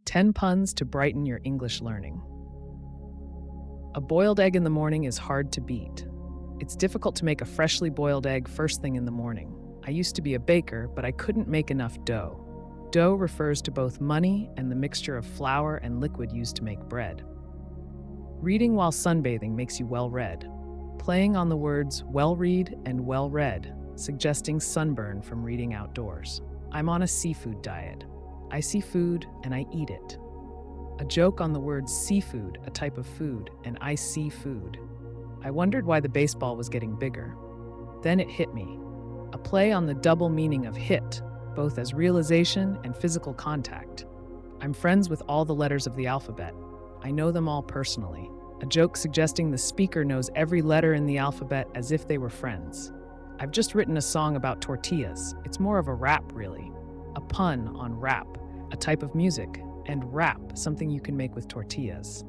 10 puns to brighten your English learning. A boiled egg in the morning is hard to beat. It's difficult to make a freshly boiled egg first thing in the morning. I used to be a baker, but I couldn't make enough dough. Dough refers to both money and the mixture of flour and liquid used to make bread. Reading while sunbathing makes you well-read. Playing on the words well-read and well-read, suggesting sunburn from reading outdoors. I'm on a seafood diet. I see food and I eat it. A joke on the words seafood, a type of food, and I see food. I wondered why the baseball was getting bigger. Then it hit me. A play on the double meaning of hit, both as realization and physical contact. I'm friends with all the letters of the alphabet. I know them all personally. A joke suggesting the speaker knows every letter in the alphabet as if they were friends. I've just written a song about tortillas. It's more of a rap, really. A pun on rap, a type of music, and rap, something you can make with tortillas.